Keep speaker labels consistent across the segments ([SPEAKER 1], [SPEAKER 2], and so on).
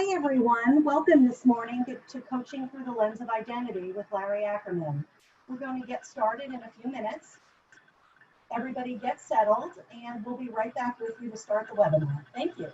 [SPEAKER 1] Hi everyone, welcome this morning to Coaching Through the Lens of Identity with Larry Ackerman. We're going to get started in a few minutes. Everybody get settled and we'll be right back with you to start the webinar. Thank you.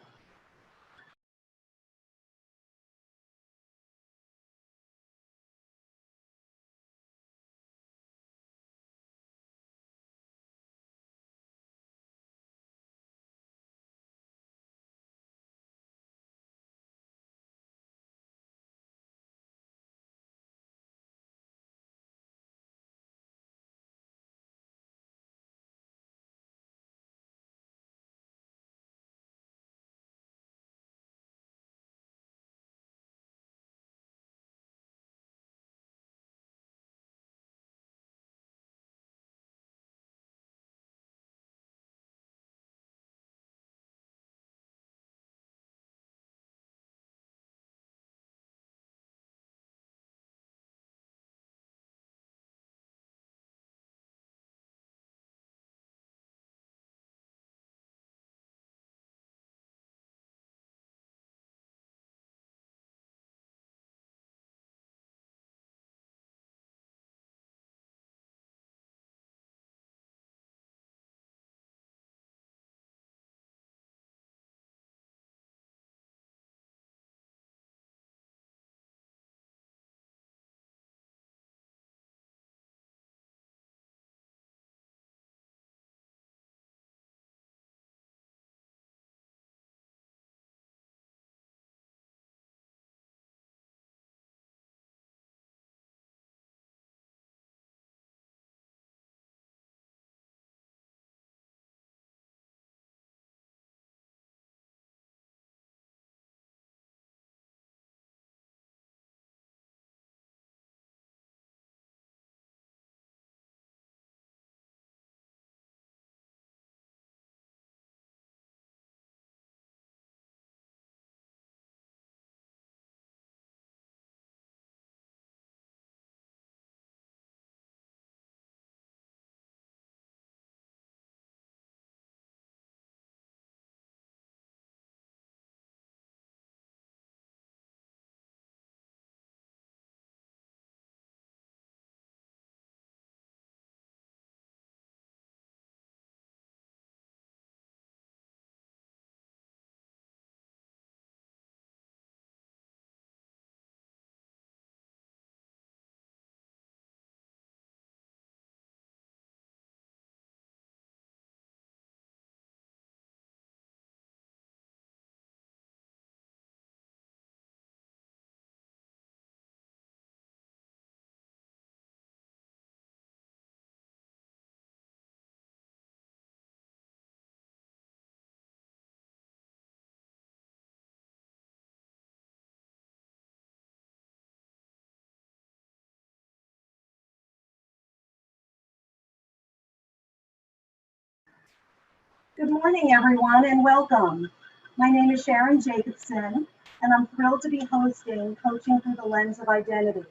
[SPEAKER 1] Good morning, everyone, and welcome. My name is Sharon Jacobson, and I'm thrilled to be hosting Coaching Through the Lens of Identity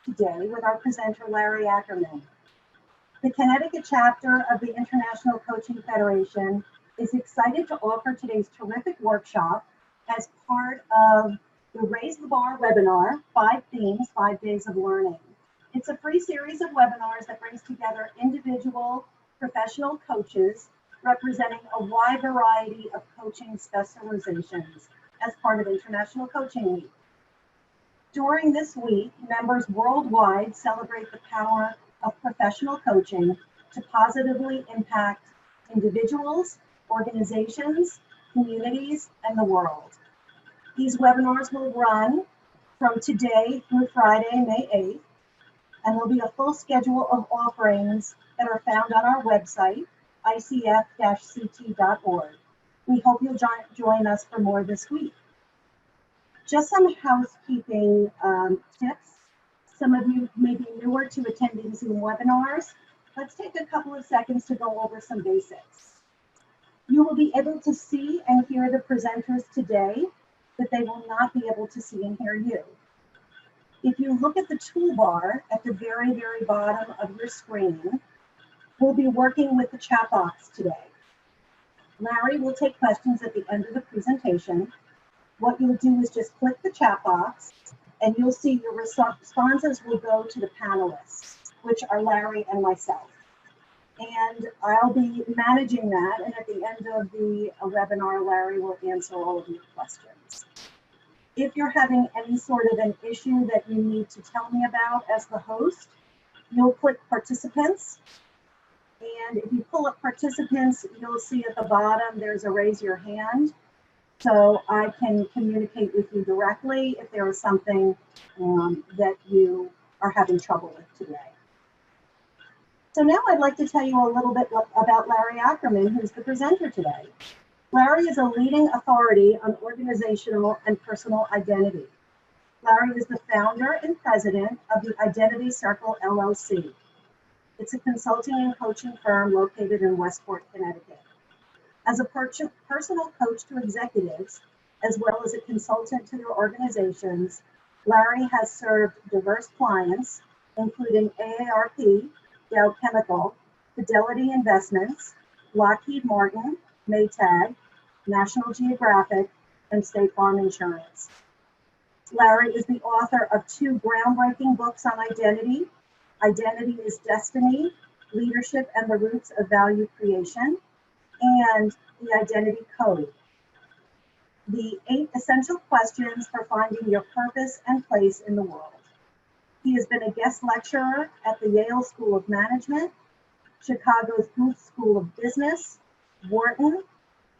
[SPEAKER 1] today with our presenter, Larry Ackerman. The Connecticut chapter of the International Coaching Federation is excited to offer today's terrific workshop as part of the Raise the Bar webinar, 5 Themes, 5 Days of Learning. It's a free series of webinars that brings together individual professional coaches representing a wide variety of coaching specializations as part of International Coaching Week. During this week, members worldwide celebrate the power of professional coaching to positively impact individuals, organizations, communities, and the world. These webinars will run from today through Friday, May 8th, and there'll be a full schedule of offerings that are found on our website, ICF-CT.org. We hope you'll join us for more this week. Just some housekeeping tips. Some of you may be newer to attending Zoom webinars. Let's take a couple of seconds to go over some basics. You will be able to see and hear the presenters today, but they will not be able to see and hear you. If you look at the toolbar at the very, very bottom of your screen, we'll be working with the chat box today. Larry will take questions at the end of the presentation. What you'll do is just click the chat box and you'll see your responses will go to the panelists, which are Larry and myself. And I'll be managing that. And at the end of the webinar, Larry will answer all of your questions. If you're having any sort of an issue that you need to tell me about as the host, you'll click participants. And if you pull up participants, you'll see at the bottom, there's a raise your hand. So I can communicate with you directly if there is something that you are having trouble with today. So now I'd like to tell you a little bit about Larry Ackerman, who's the presenter today. Larry is a leading authority on organizational and personal identity. Larry is the founder and president of the Identity Circle LLC. It's a consulting and coaching firm located in Westport, Connecticut. As a personal coach to executives, as well as a consultant to their organizations, Larry has served diverse clients, including AARP, Dow Chemical, Fidelity Investments, Lockheed Martin, Maytag, National Geographic, and State Farm Insurance. Larry is the author of 2 groundbreaking books on identity. Identity is Destiny, Leadership and the Roots of Value Creation, and The Identity Code. The 8 essential questions for finding your purpose and place in the world. He has been a guest lecturer at the Yale School of Management, Chicago's Booth School of Business, Wharton,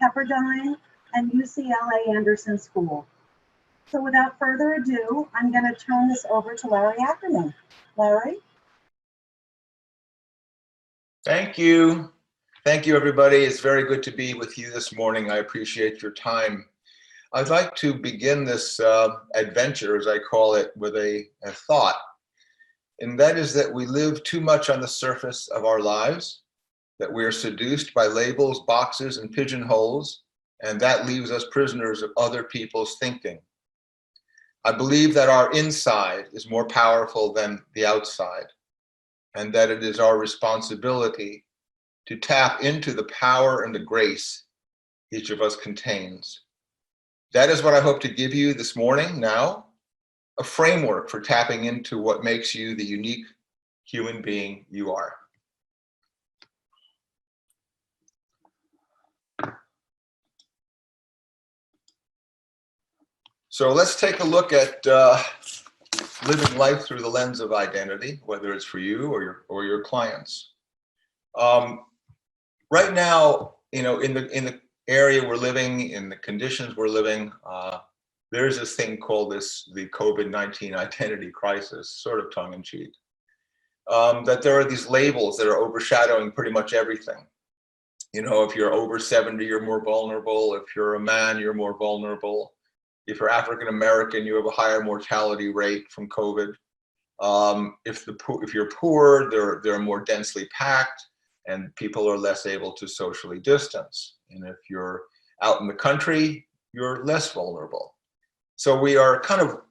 [SPEAKER 1] Pepperdine, and UCLA Anderson School. So without further ado, I'm going to turn this over to Larry Ackerman. Larry?
[SPEAKER 2] Thank you. Thank you, everybody. It's very good to be with you this morning. I appreciate your time. I'd like to begin this adventure, as I call it, with a thought. And that is that we live too much on the surface of our lives, that we are seduced by labels, boxes, and pigeonholes, and that leaves us prisoners of other people's thinking. I believe that our inside is more powerful than the outside, and that it is our responsibility to tap into the power and the grace each of us contains. That is what I hope to give you this morning now, a framework for tapping into what makes you the unique human being you are. So let's take a look at living life through the lens of identity, whether it's for you or your clients. Right now, in the area we're living, in the conditions we're living, there's this thing called the COVID-19 identity crisis, sort of tongue-in-cheek. That there are these labels that are overshadowing pretty much everything. If you're over 70, you're more vulnerable. If you're a man, you're more vulnerable. If you're African American, you have a higher mortality rate from COVID. If you're poor, they're more densely packed, and people are less able to socially distance. And if you're out in the country, you're less vulnerable. So we are kind of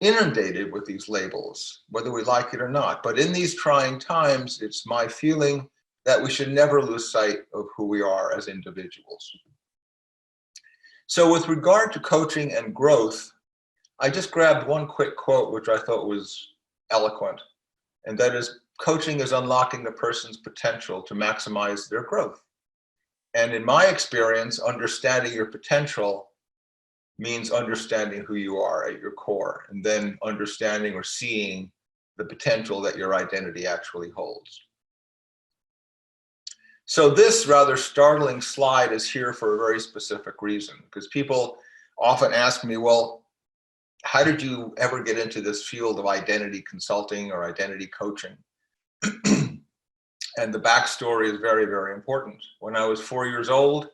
[SPEAKER 2] inundated with these labels, whether we like it or not. But in these trying times, it's my feeling that we should never lose sight of who we are as individuals. So with regard to coaching and growth, I just grabbed one quick quote, which I thought was eloquent, and that is, coaching is unlocking the person's potential to maximize their growth. And in my experience, understanding your potential means understanding who you are at your core, and then understanding or seeing the potential that your identity actually holds. So this rather startling slide is here for a very specific reason, because people often ask me, well, how did you ever get into this field of identity consulting or identity coaching? And the backstory is very, very important. When I was 4 years old,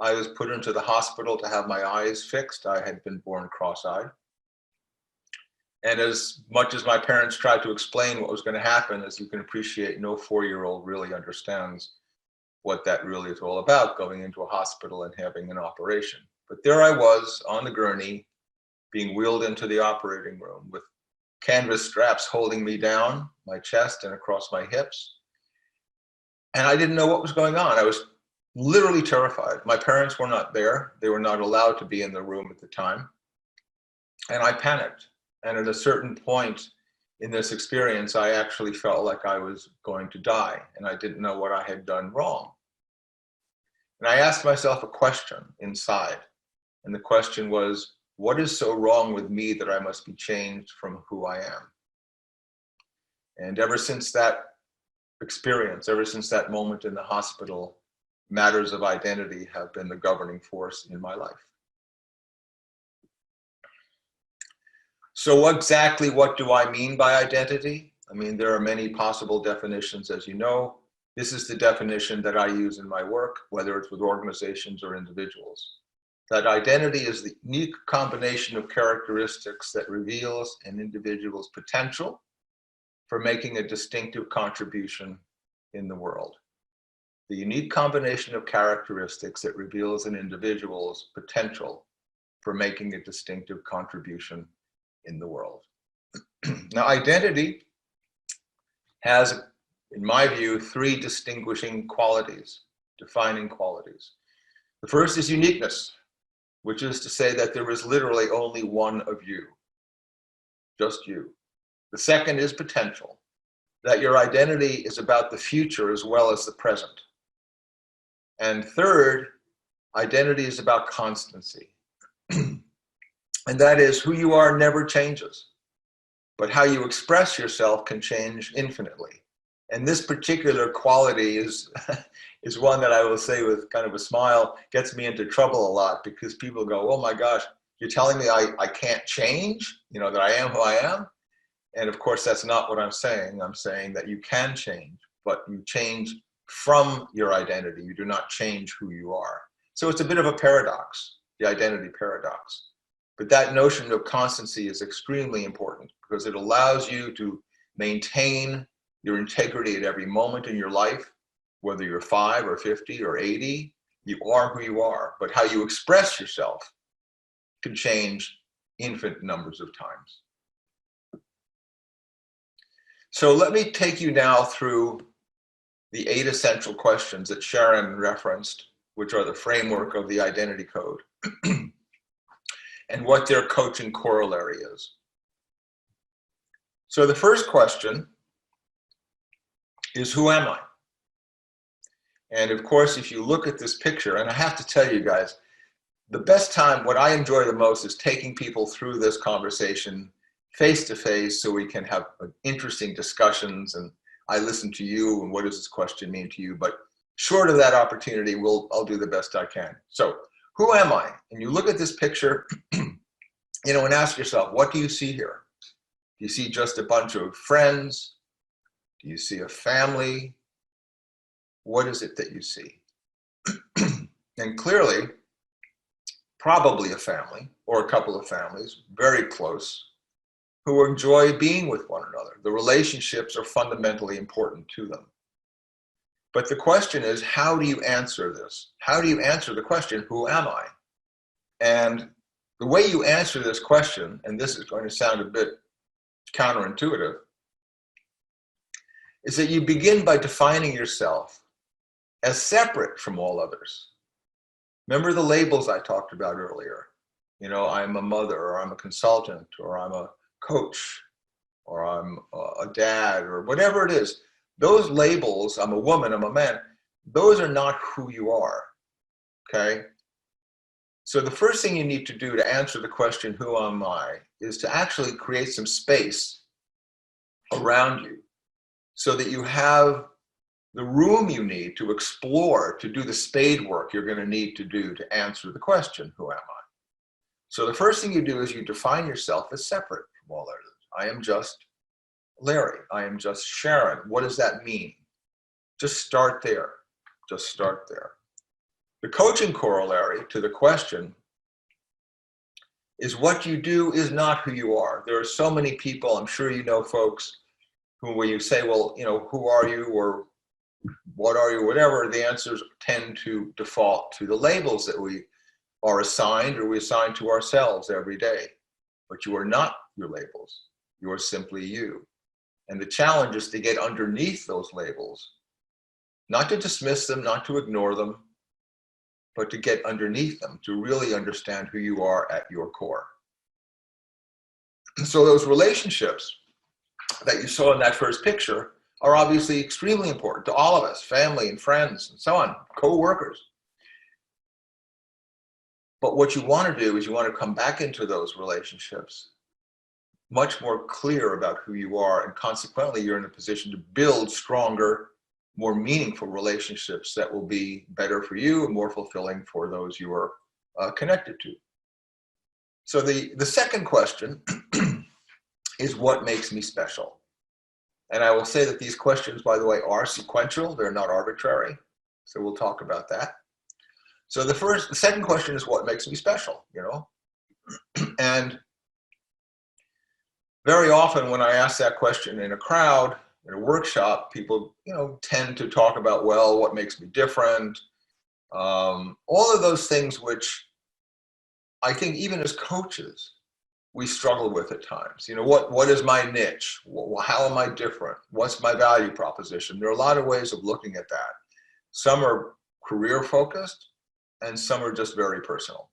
[SPEAKER 2] I was put into the hospital to have my eyes fixed. I had been born cross-eyed. And as much as my parents tried to explain what was going to happen, as you can appreciate, no 4-year-old really understands what that really is all about, going into a hospital and having an operation. But there I was on the gurney, being wheeled into the operating room with canvas straps holding me down, my chest and across my hips. And I didn't know what was going on. I was literally terrified. My parents were not there. They were not allowed to be in the room at the time. And I panicked. And at a certain point in this experience, I actually felt like I was going to die, and I didn't know what I had done wrong. And I asked myself a question inside. And the question was, what is so wrong with me that I must be changed from who I am? And ever since that experience, ever since that moment in the hospital, matters of identity have been the governing force in my life. So exactly what do I mean by identity? I mean, there are many possible definitions, as you know. This is the definition that I use in my work, whether it's with organizations or individuals. That identity is the unique combination of characteristics that reveals an individual's potential for making a distinctive contribution in the world. The unique combination of characteristics that reveals an individual's potential for making a distinctive contribution in the world. Now, identity has, in my view, three distinguishing qualities, defining qualities. The first is uniqueness, which is to say that there is literally only one of you, just you. The second is potential, that your identity is about the future as well as the present. And third, identity is about constancy. And that is, who you are never changes, but how you express yourself can change infinitely. And this particular quality is, is one that I will say with kind of a smile, gets me into trouble a lot, because people go, oh my gosh, you're telling me I can't change, that I am who I am? And of course, that's not what I'm saying. I'm saying that you can change, but you change from your identity. You do not change who you are. So it's a bit of a paradox, the identity paradox. But that notion of constancy is extremely important, because it allows you to maintain your integrity at every moment in your life, whether you're 5 or 50 or 80, you are who you are. But how you express yourself can change infinite numbers of times. So let me take you now through the 8 essential questions that Sharon referenced, which are the framework of the identity code, and what their coaching corollary is. So the first question is, who am I? And of course, if you look at this picture, and I have to tell you guys, the best time, what I enjoy the most is taking people through this conversation face to face, so we can have interesting discussions, and I listen to you, and what does this question mean to you? But short of that opportunity, I'll do the best I can. So who am I? And you look at this picture, and ask yourself, what do you see here? Do you see just a bunch of friends? Do you see a family? What is it that you see? And clearly, probably a family or a couple of families, very close, who enjoy being with one another. The relationships are fundamentally important to them. But the question is, how do you answer this? How do you answer the question, who am I? And the way you answer this question, and this is going to sound a bit counterintuitive, is that you begin by defining yourself as separate from all others. Remember the labels I talked about earlier. I'm a mother, or I'm a consultant, or I'm a coach, or I'm a dad, or whatever it is. Those labels, I'm a woman, I'm a man, those are not who you are, okay? So the first thing you need to do to answer the question, who am I, is to actually create some space around you so that you have the room you need to explore, to do the spade work you're going to need to do to answer the question, who am I? So the first thing you do is you define yourself as separate from all others. I am just Larry. I am just Sharon. What does that mean? Just start there. Just start there. The coaching corollary to the question is, what you do is not who you are. There are so many people, I'm sure you know folks, who when you say, well, who are you, or what are you, whatever, the answers tend to default to the labels that we are assigned, or we assign to ourselves every day. But you are not your labels. You are simply you. And the challenge is to get underneath those labels, not to dismiss them, not to ignore them, but to get underneath them, to really understand who you are at your core. So those relationships that you saw in that first picture are obviously extremely important to all of us, family and friends and so on, co-workers. But what you want to do is you want to come back into those relationships much more clear about who you are, and consequently you're in a position to build stronger, more meaningful relationships that will be better for you and more fulfilling for those you are connected to. So the second question is, what makes me special? And I will say that these questions, by the way, are sequential. They're not arbitrary. So we'll talk about that. So the second question is, what makes me special, you know? And very often when I ask that question in a crowd, in a workshop, people, you know, tend to talk about, well, what makes me different? All of those things which I think even as coaches, we struggle with at times. You know, what is my niche? How am I different? What's my value proposition? There are a lot of ways of looking at that. Some are career focused and some are just very personal.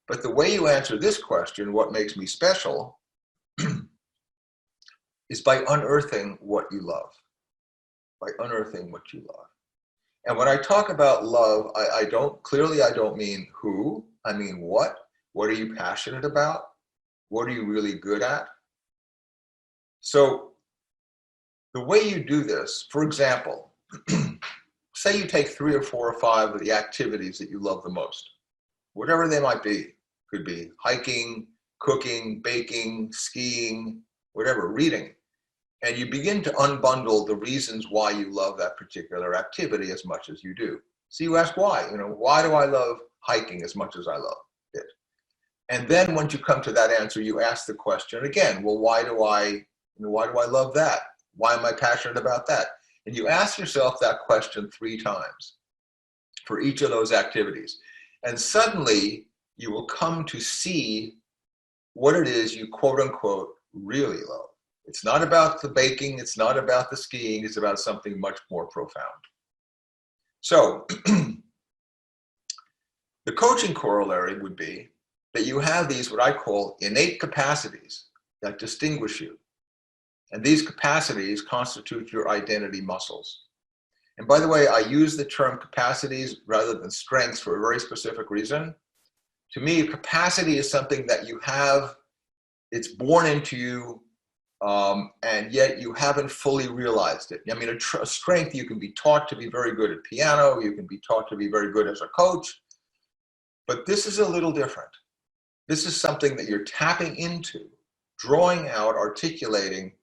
[SPEAKER 2] But the way you answer this question, what makes me special, is by unearthing what you love, by unearthing what you love. And when I talk about love, I don't mean who, I mean what. What are you passionate about? What are you really good at? So the way you do this, for example, say you take 3 or 4 or 5 of the activities that you love the most, whatever they might be. Could be hiking, cooking, baking, skiing, whatever, reading. And you begin to unbundle the reasons why you love that particular activity as much as you do. So you ask why, you know, why do I love hiking as much as I love it? And then once you come to that answer, you ask the question again, well, why do I love that? Why am I passionate about that? And you ask yourself that question 3 times for each of those activities. And suddenly you will come to see what it is you quote unquote really love. It's not about the baking, it's not about the skiing, it's about something much more profound. So the coaching corollary would be that you have these, what I call innate capacities that distinguish you. And these capacities constitute your identity muscles. And by the way, I use the term capacities rather than strengths for a very specific reason. To me, a capacity is something that you have, it's born into you, and yet you haven't fully realized it. I mean, a strength, you can be taught to be very good at piano, you can be taught to be very good as a coach, but this is a little different. This is something that you're tapping into, drawing out, articulating,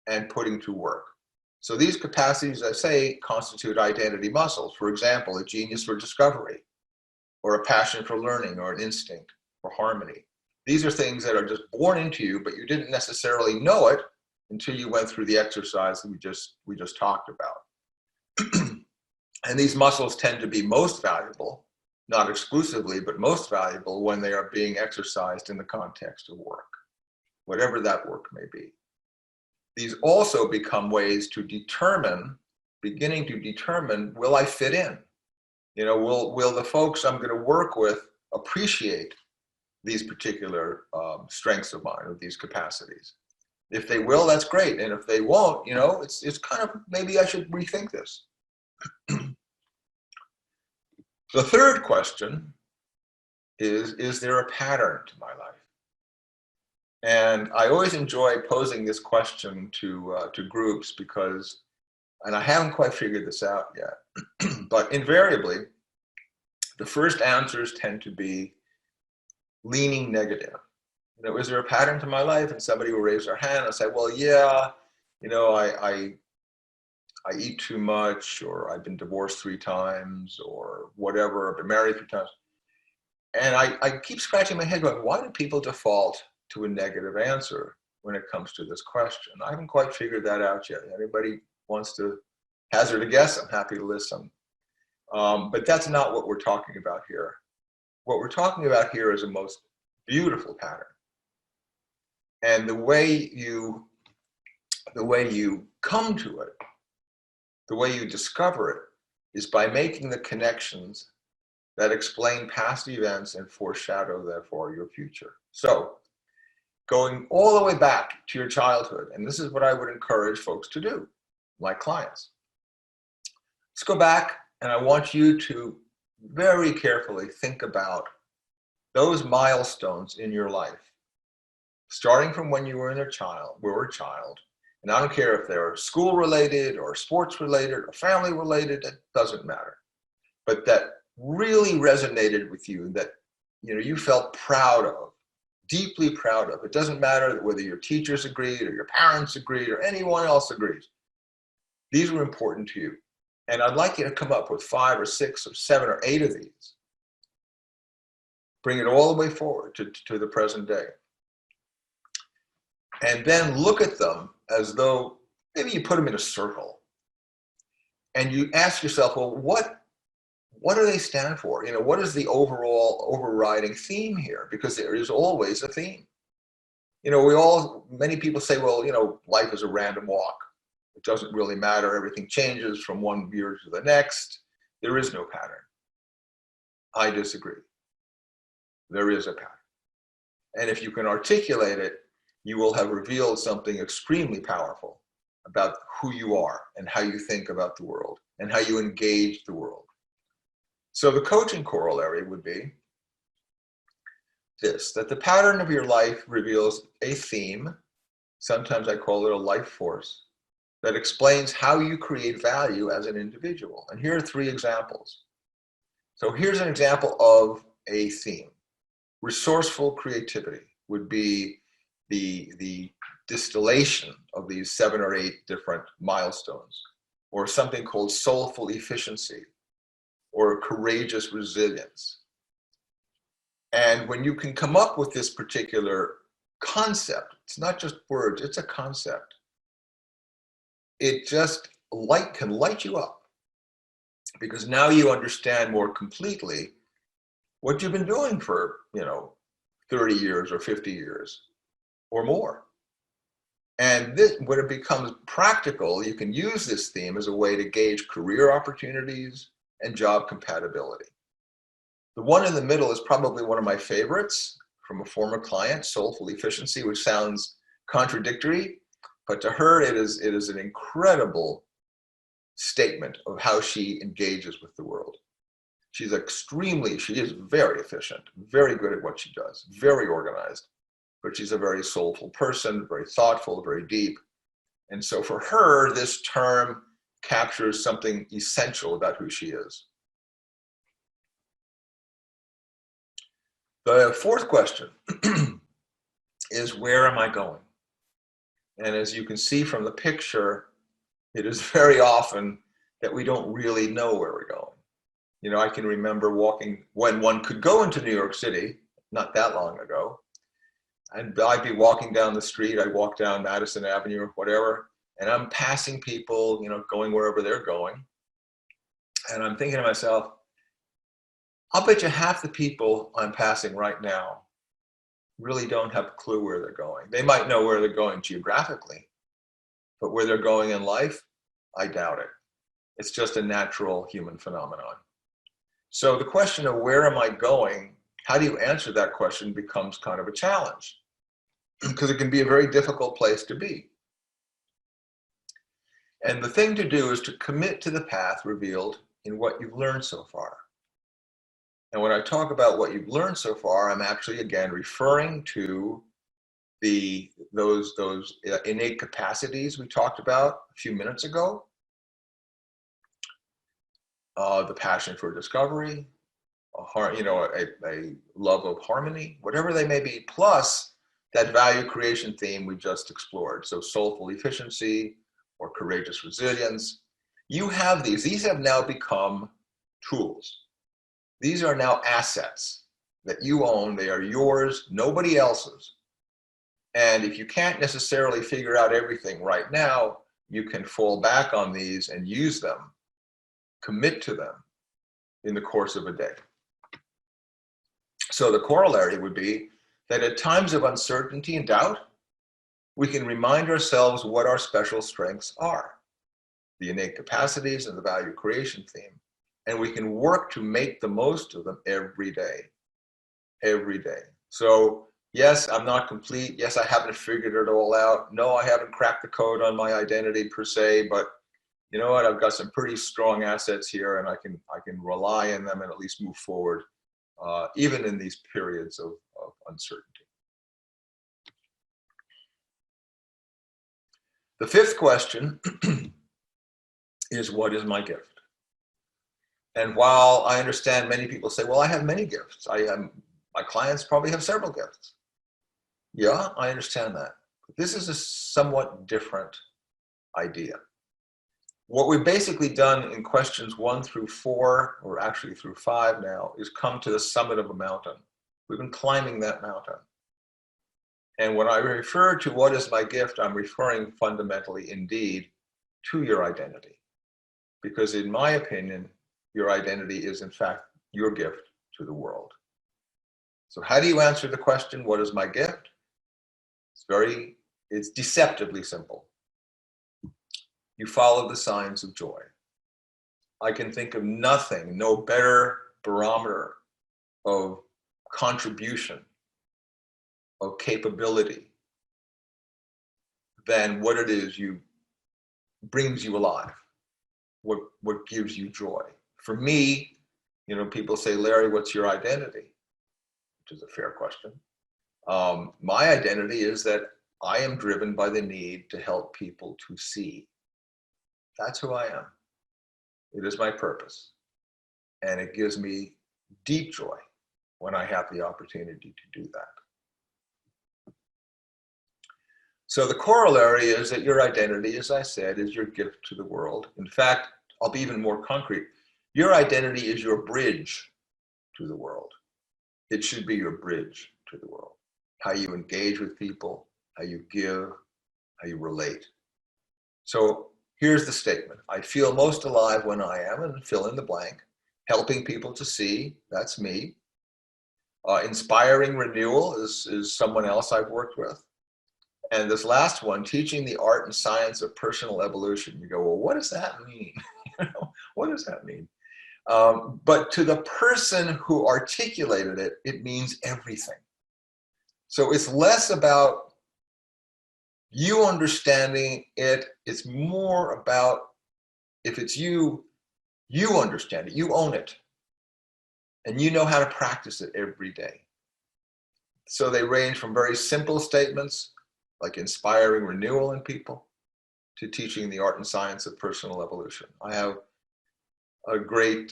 [SPEAKER 2] and putting to work. So these capacities, as I say, constitute identity muscles. For example, a genius for discovery, or a passion for learning, or an instinct for harmony. These are things that are just born into you, but you didn't necessarily know it until you went through the exercise that we just talked about. And these muscles tend to be most valuable, not exclusively, but most valuable when they are being exercised in the context of work, whatever that work may be. These also become ways to determine, beginning to determine, will I fit in? You know, will the folks I'm going to work with appreciate these particular strengths of mine, or these capacities? If they will, that's great. And if they won't, you know, it's kind of, maybe I should rethink this. The third question is there a pattern to my life? And I always enjoy posing this question to groups because, and I haven't quite figured this out yet, but invariably, the first answers tend to be leaning negative. You know, is there a pattern to my life? And somebody will raise their hand and say, well, yeah, you know, I eat too much, or I've been divorced 3 times, or whatever, I've been married 3 times. And I keep scratching my head going, why do people default to a negative answer when it comes to this question? I haven't quite figured that out yet. Anybody wants to hazard a guess? I'm happy to listen. But that's not what we're talking about here. What we're talking about here is a most beautiful pattern. And the way you come to it, the way you discover it, is by making the connections that explain past events and foreshadow, therefore, your future. So, going all the way back to your childhood, and this is what I would encourage folks to do, my clients. Let's go back, and I want you to very carefully think about those milestones in your life, starting from when you were a child, and I don't care if they're school related or sports related or family related, it doesn't matter. But that really resonated with you, that you felt proud of, deeply proud of. It doesn't matter whether your teachers agreed or your parents agreed or anyone else agrees. These were important to you. And I'd like you to come up with 5 or 6 or 7 or 8 of these. Bring it all the way forward to the present day. And then look at them as though maybe you put them in a circle. And you ask yourself, well, what do they stand for? What is the overall overriding theme here? Because there is always a theme. Many people say, well, life is a random walk. It doesn't really matter. Everything changes from one year to the next. There is no pattern. I disagree. There is a pattern. And if you can articulate it, you will have revealed something extremely powerful about who you are and how you think about the world and how you engage the world. So the coaching corollary would be this, that the pattern of your life reveals a theme, sometimes I call it a life force, that explains how you create value as an individual. And here are 3 examples. So here's an example of a theme. Resourceful creativity would be the distillation of these 7 or 8 different milestones, or something called soulful efficiency, or courageous resilience. And when you can come up with this particular concept, it's not just words, it's a concept. It just can light you up, because now you understand more completely what you've been doing for 30 years or 50 years or more. And this, when it becomes practical, you can use this theme as a way to gauge career opportunities and job compatibility. The one in the middle is probably one of my favorites from a former client, soulful efficiency, which sounds contradictory, but to her it is an incredible statement of how she engages with the world. She is very efficient, very good at what she does, very organized, but she's a very soulful person, very thoughtful, very deep. And so for her, this term captures something essential about who she is. The 4th question is, where am I going? And as you can see from the picture, it is very often that we don't really know where we're going. I can remember walking when one could go into New York City, not that long ago, and I'd be walking down the street. I'd walk down Madison Avenue or whatever, and I'm passing people, going wherever they're going. And I'm thinking to myself, I'll bet you half the people I'm passing right now really don't have a clue where they're going. They might know where they're going geographically, but where they're going in life, I doubt it. It's just a natural human phenomenon. So the question of where am I going, how do you answer that question becomes kind of a challenge, because it can be a very difficult place to be. And the thing to do is to commit to the path revealed in what you've learned so far. And when I talk about what you've learned so far, I'm actually, again, referring to those innate capacities we talked about a few minutes ago. The passion for discovery, a love of harmony, whatever they may be, plus that value creation theme we just explored. So soulful efficiency or courageous resilience. You have these. These have now become tools. These are now assets that you own. They are yours, nobody else's. And if you can't necessarily figure out everything right now, you can fall back on these and use them, commit to them in the course of a day. So the corollary would be that at times of uncertainty and doubt, we can remind ourselves what our special strengths are, the innate capacities and the value creation theme. And we can work to make the most of them every day. Every day. So yes, I'm not complete. Yes, I haven't figured it all out. No, I haven't cracked the code on my identity per se, but you know what? I've got some pretty strong assets here, and I can rely on them and at least move forward, even in these periods of uncertainty. The fifth question is, what is my gift? And while I understand many people say, well, I have many gifts. My clients probably have several gifts. Yeah, I understand that. But this is a somewhat different idea. What we've basically done in questions 1 through 4, or actually through 5 now, is come to the summit of a mountain. We've been climbing that mountain. And when I refer to what is my gift, I'm referring fundamentally indeed to your identity. Because in my opinion, your identity is in fact your gift to the world. So how do you answer the question, what is my gift? It's deceptively simple. You follow the signs of joy. I can think of nothing, no better barometer of contribution, of capability, than what it is brings you alive, what gives you joy. For me, you know, people say, Larry, what's your identity? Which is a fair question. My identity is that I am driven by the need to help people to see. That's who I am. It is my purpose. And it gives me deep joy when I have the opportunity to do that. So the corollary is that your identity, as I said, is your gift to the world. In fact, I'll be even more concrete. Your identity is your bridge to the world. It should be your bridge to the world. How you engage with people, how you give, how you relate. So here's the statement. I feel most alive when I am, and fill in the blank, helping people to see, that's me. Inspiring renewal is someone else I've worked with. And this last one, teaching the art and science of personal evolution. You go, well, what does that mean? What does that mean? But to the person who articulated it, it means everything. So it's less about you understanding it. It's more about, if it's you, you understand it, you own it, and you know how to practice it every day. So they range from very simple statements, like inspiring renewal in people, to teaching the art and science of personal evolution. I have a great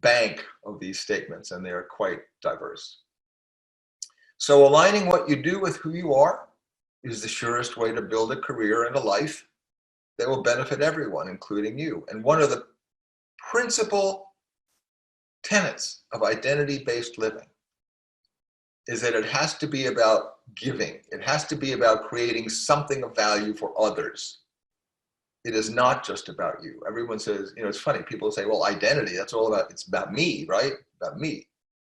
[SPEAKER 2] bank of these statements, and they are quite diverse. So aligning what you do with who you are is the surest way to build a career and a life that will benefit everyone, including you. And one of the principal tenets of identity-based living is that it has to be about giving. It has to be about creating something of value for others. It is not just about you. Everyone says, you know, it's funny, people say, well, identity, that's all about, it's about me, right? About me.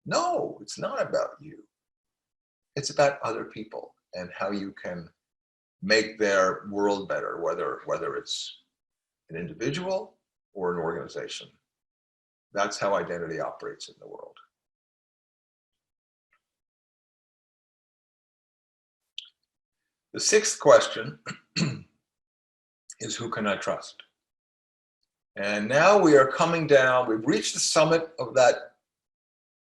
[SPEAKER 2] No, it's not about you. It's about other people and how you can make their world better, whether it's an individual or an organization. That's how identity operates in the world. The sixth question is, who can I trust? And now we are coming down, we've reached the summit of that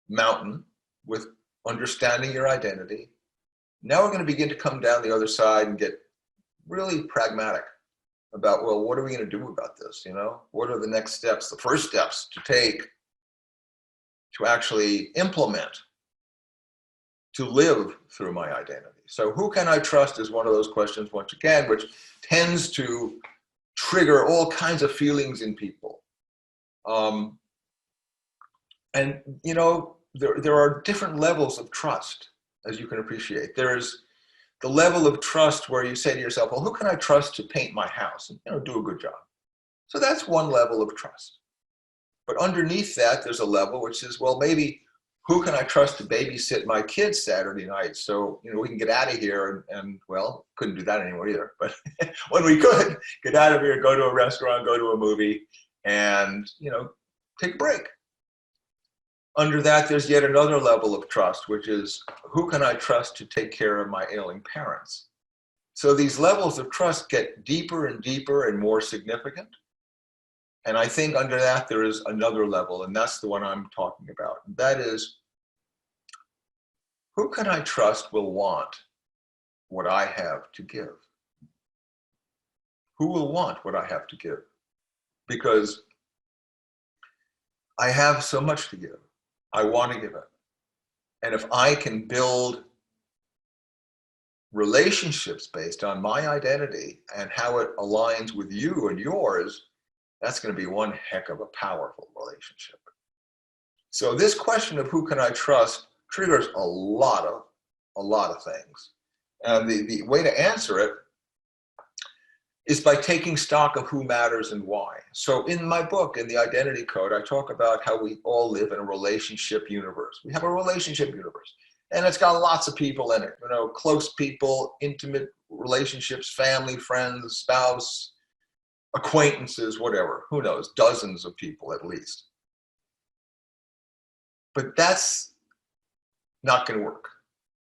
[SPEAKER 2] mountain with understanding your identity. Now we're going to begin to come down the other side and get really pragmatic about, well, what are we going to do about this? You know, what are the next steps, the first steps to take to actually implement, to live through my identity? So who can I trust is one of those questions, once again, which tends to trigger all kinds of feelings in people. And, you know, there are different levels of trust, as you can appreciate. There's the level of trust where you say to yourself, well, who can I trust to paint my house and, you know, do a good job? So that's one level of trust. But underneath that, there's a level which is, well, maybe who can I trust to babysit my kids Saturday night so, you know, we can get out of here and well, couldn't do that anymore either. But when we could get out of here, go to a restaurant, go to a movie, and, you know, take a break. Under that, there's yet another level of trust, which is, who can I trust to take care of my ailing parents? So these levels of trust get deeper and deeper and more significant. And I think under that, there is another level, and that's the one I'm talking about. That is, who can I trust will want what I have to give? Who will want what I have to give? Because I have so much to give. I want to give it. And if I can build relationships based on my identity and how it aligns with you and yours, that's going to be one heck of a powerful relationship. So this question of who can I trust triggers a lot of things. And the way to answer it is by taking stock of who matters and why. So in my book, in the Identity Code, I talk about how we all live in a relationship universe. We have a relationship universe, and it's got lots of people in it, close people, intimate relationships, family, friends, spouse, acquaintances, whatever, who knows, dozens of people at least. But that's not going to work.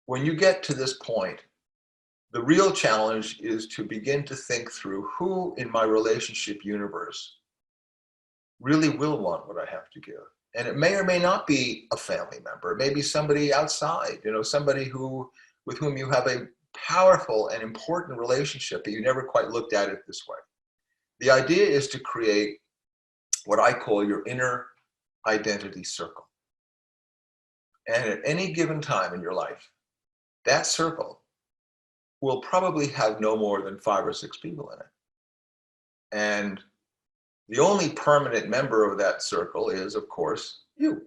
[SPEAKER 2] When you get to this point, the real challenge is to begin to think through who in my relationship universe really will want what I have to give. And it may or may not be a family member. It may be somebody outside, somebody with whom you have a powerful and important relationship, but you never quite looked at it this way. The idea is to create what I call your inner identity circle. And at any given time in your life, that circle will probably have no more than 5 or 6 people in it. And the only permanent member of that circle is, of course, you.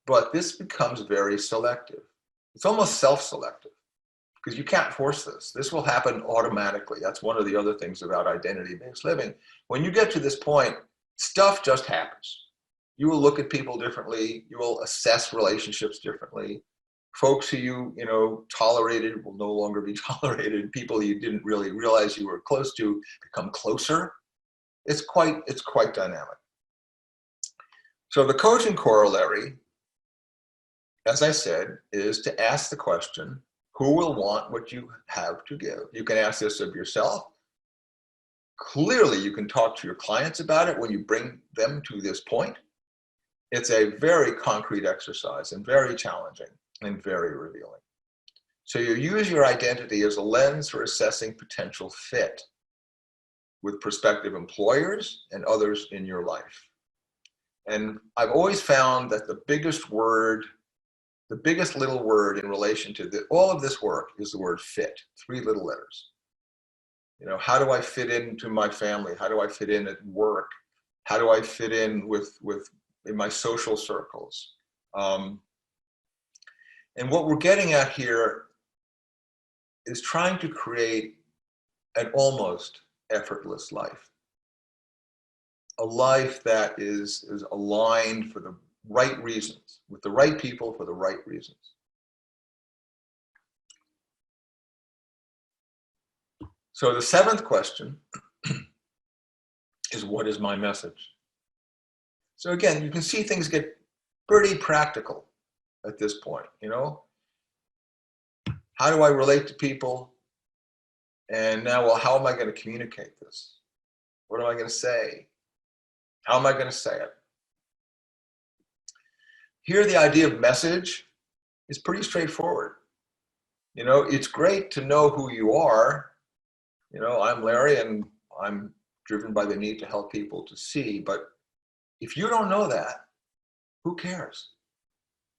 [SPEAKER 2] But this becomes very selective. It's almost self-selective, because you can't force this. This will happen automatically. That's one of the other things about identity-based living. When you get to this point, stuff just happens. You will look at people differently. You will assess relationships differently. Folks who you tolerated will no longer be tolerated. People you didn't really realize you were close to become closer. It's quite dynamic. So the coaching corollary, as I said, is to ask the question, who will want what you have to give? You can ask this of yourself. Clearly, you can talk to your clients about it when you bring them to this point. It's a very concrete exercise and very challenging and very revealing. So you use your identity as a lens for assessing potential fit with prospective employers and others in your life. And I've always found that the biggest little word in relation to all of this work is the word fit, 3 little letters. How do I fit into my family? How do I fit in at work? How do I fit in in my social circles? And what we're getting at here is trying to create an almost effortless life. A life that is aligned for the right reasons, with the right people for the right reasons. So the 7th question is, what is my message? So again, you can see things get pretty practical at this point, How do I relate to people? And now, well, how am I going to communicate this? What am I going to say? How am I going to say it? Here, the idea of message is pretty straightforward. It's great to know who you are. I'm Larry, and I'm driven by the need to help people to see. But if you don't know that, who cares?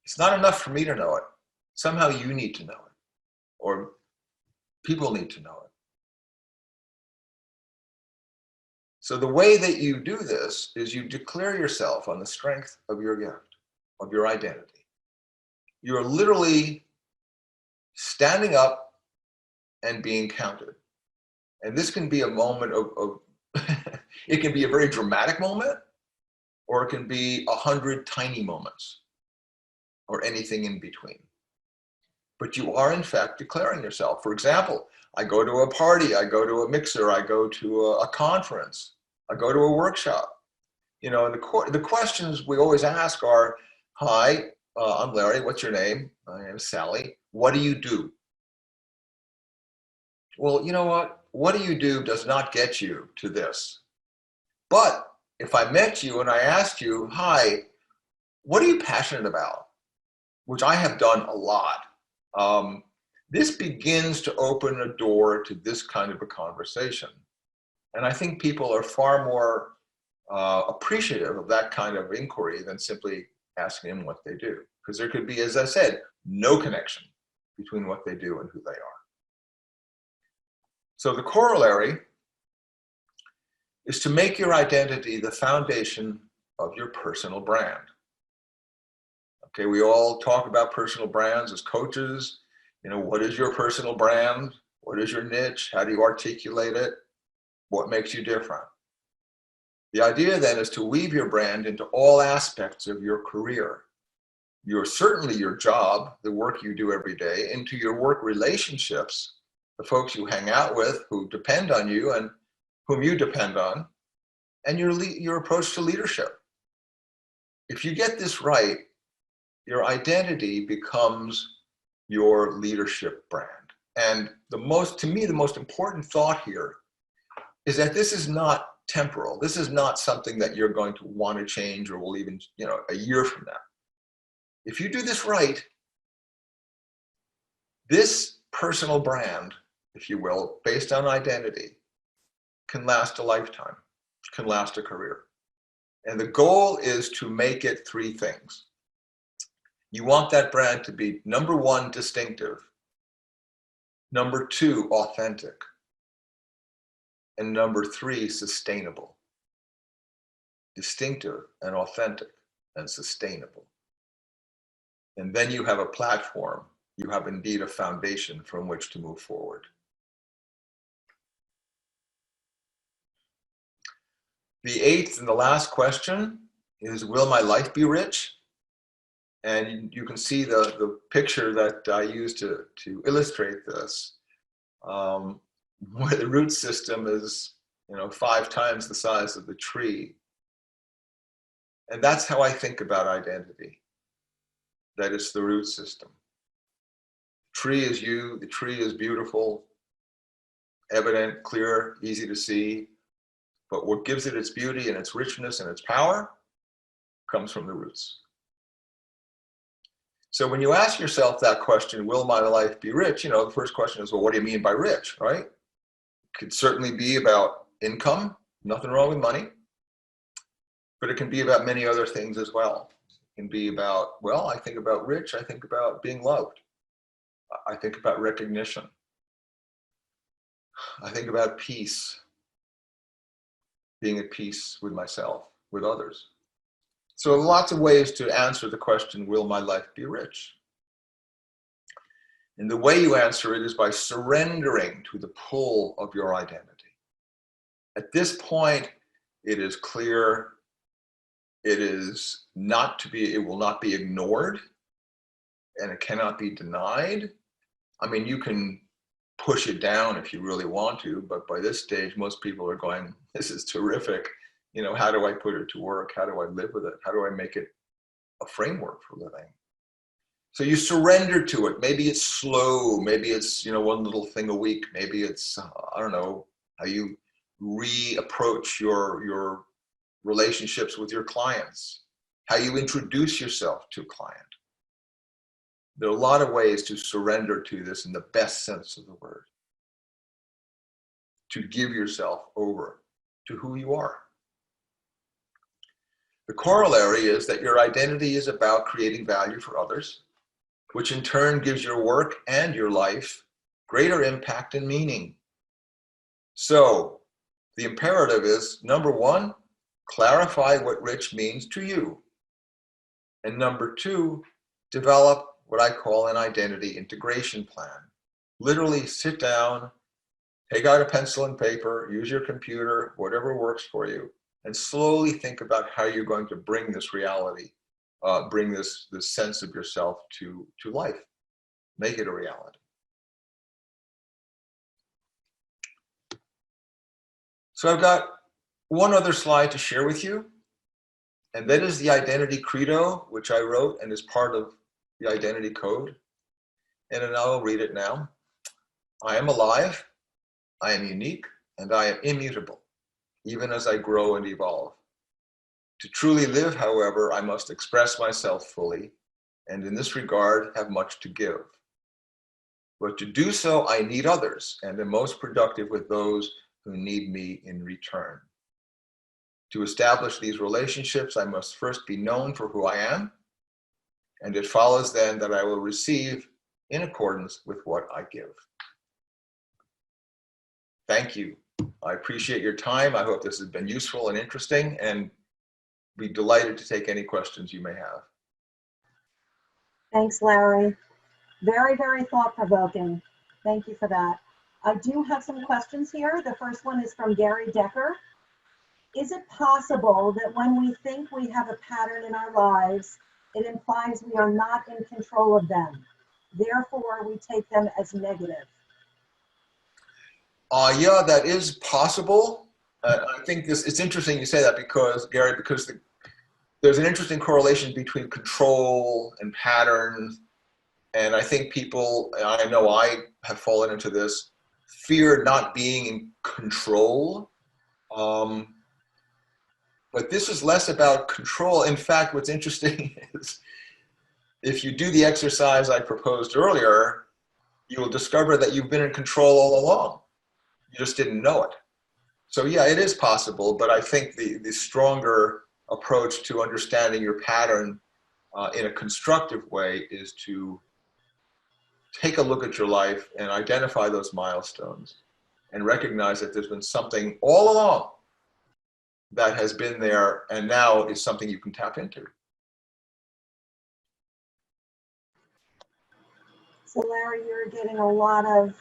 [SPEAKER 2] It's not enough for me to know it. Somehow you need to know it, or people need to know it. So the way that you do this is you declare yourself on the strength of your gift, of your identity. You're literally standing up and being counted. And this can be a moment of it can be a very dramatic moment, or it can be 100 tiny moments, or anything in between. But you are, in fact, declaring yourself. For example, I go to a party, I go to a mixer, I go to a conference, I go to a workshop. And the questions we always ask are, hi, I'm Larry, what's your name? My name is Sally. What do you do? Well, you know what do you do does not get you to this. But if I met you and I asked you, hi, what are you passionate about? Which I have done a lot. This begins to open a door to this kind of a conversation. And I think people are far more appreciative of that kind of inquiry than simply asking them what they do. Because there could be, as I said, no connection between what they do and who they are. So the corollary is to make your identity the foundation of your personal brand. Okay, we all talk about personal brands as coaches. What is your personal brand? What is your niche? How do you articulate it? What makes you different? The idea then is to weave your brand into all aspects of your career. Certainly your job, the work you do every day, into your work relationships, the folks you hang out with who depend on you and whom you depend on, and your approach to leadership. If you get this right, your identity becomes your leadership brand. And to me, the most important thought here is that this is not temporal. This is not something that you're going to want to change or will even, a year from now. If you do this right, this personal brand, if you will, based on identity, can last a lifetime, can last a career. And the goal is to make it three things. You want that brand to be, number one, distinctive, number two, authentic, and number three, sustainable. Distinctive and authentic and sustainable. And then you have a platform. You have indeed a foundation from which to move forward. The eighth and the last question is, will my life be rich? And you can see the picture that I used to illustrate this, where the root system is 5 times the size of the tree. And that's how I think about identity. That it's the root system. The tree is you, the tree is beautiful, evident, clear, easy to see. But what gives it its beauty and its richness and its power comes from the roots. So when you ask yourself that question, will my life be rich? The first question is, well, what do you mean by rich, right? It could certainly be about income, nothing wrong with money, but it can be about many other things as well. It can be about, well, I think about rich, I think about being loved. I think about recognition. I think about peace, being at peace with myself, with others. So lots of ways to answer the question, will my life be rich? And the way you answer it is by surrendering to the pull of your identity. At this point, it is clear, it will not be ignored, and it cannot be denied. I mean, you can push it down if you really want to, but by this stage, most people are going, this is terrific. How do I put it to work? How do I live with it? How do I make it a framework for living? So you surrender to it. Maybe it's slow. Maybe it's, one little thing a week. Maybe it's, I don't know, how you reapproach your relationships with your clients, how you introduce yourself to a client. There are a lot of ways to surrender to this in the best sense of the word, to give yourself over to who you are. The corollary is that your identity is about creating value for others, which in turn gives your work and your life greater impact and meaning. So the imperative is, number one, clarify what rich means to you. And number two, develop what I call an identity integration plan. Literally sit down, take out a pencil and paper, use your computer, whatever works for you, and slowly think about how you're going to bring this reality, bring this sense of yourself to life, make it a reality. So I've got one other slide to share with you. And that is the identity credo, which I wrote and is part of the identity code. And then I'll read it now. I am alive, I am unique, and I am immutable, even as I grow and evolve. To truly live, however, I must express myself fully, and in this regard have much to give. But to do so, I need others, and am most productive with those who need me in return. To establish these relationships, I must first be known for who I am, and it follows then that I will receive in accordance with what I give. Thank you. I appreciate your time. I hope this has been useful and interesting, and be delighted to take any questions you may have.
[SPEAKER 1] Thanks, Larry. Very, very thought-provoking. Thank you for that. I do have some questions here. The first one is from Gary Decker. Is it possible that when we think we have a pattern in our lives, it implies we are not in control of them? Therefore, we take them as negative.
[SPEAKER 2] Yeah, that is possible. I think it's interesting you say that because, Gary, because there's an interesting correlation between control and patterns. And I think people, and I know I have fallen into this, fear not being in control. But this is less about control. In fact, what's interesting is if you do the exercise I proposed earlier, you will discover that you've been in control all along. You just didn't know it. So yeah, it is possible, but I think the stronger approach to understanding your pattern in a constructive way is to take a look at your life and identify those milestones and recognize that there's been something all along that has been there and now is something you can tap into.
[SPEAKER 1] So Larry, you're getting a lot of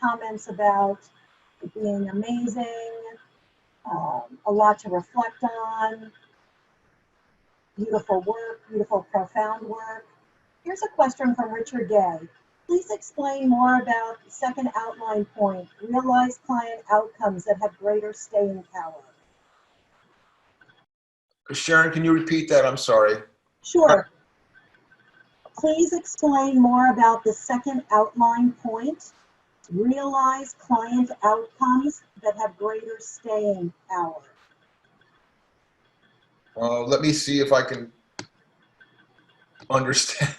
[SPEAKER 1] comments about it being amazing, a lot to reflect on, beautiful work, beautiful, profound work. Here's a question from Richard Gay. Please explain more about the second outline point, realize client outcomes that have greater staying power.
[SPEAKER 2] Sharon, can you repeat that? I'm sorry.
[SPEAKER 1] Sure. Please explain more about the second outline point, realize client outcomes that have greater staying power.
[SPEAKER 2] Let me see if I can understand.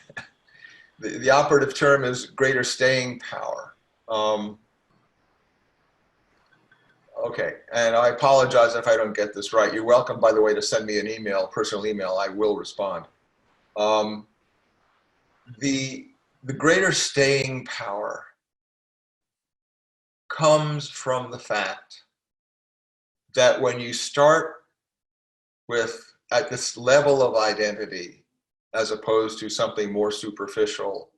[SPEAKER 2] The operative term is greater staying power. Okay, and I apologize if I don't get this right. You're welcome, by the way, to send me an email, personal email. I will respond. The greater staying power comes from the fact that when you start with at this level of identity, as opposed to something more superficial,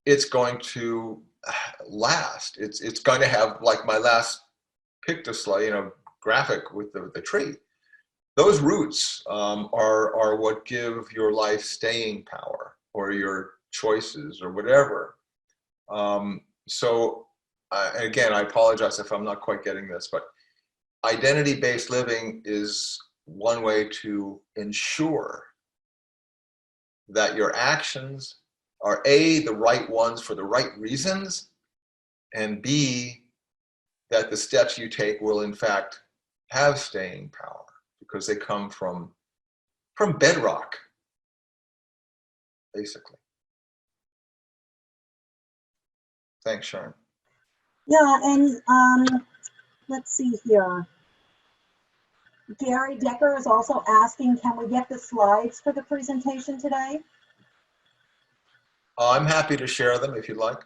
[SPEAKER 2] it's going to last. It's going to have, like my last pictoslide, graphic with the tree. Those roots are what give your life staying power, or your choices, or whatever. So again, I apologize if I'm not quite getting this, but identity-based living is one way to ensure that your actions are A, the right ones for the right reasons, and B, that the steps you take will in fact have staying power because they come from bedrock, basically. Thanks, Sharon.
[SPEAKER 1] Yeah, and let's see here. Gary Decker is also asking, can we get the slides for the presentation today?
[SPEAKER 2] I'm happy to share them if you'd like.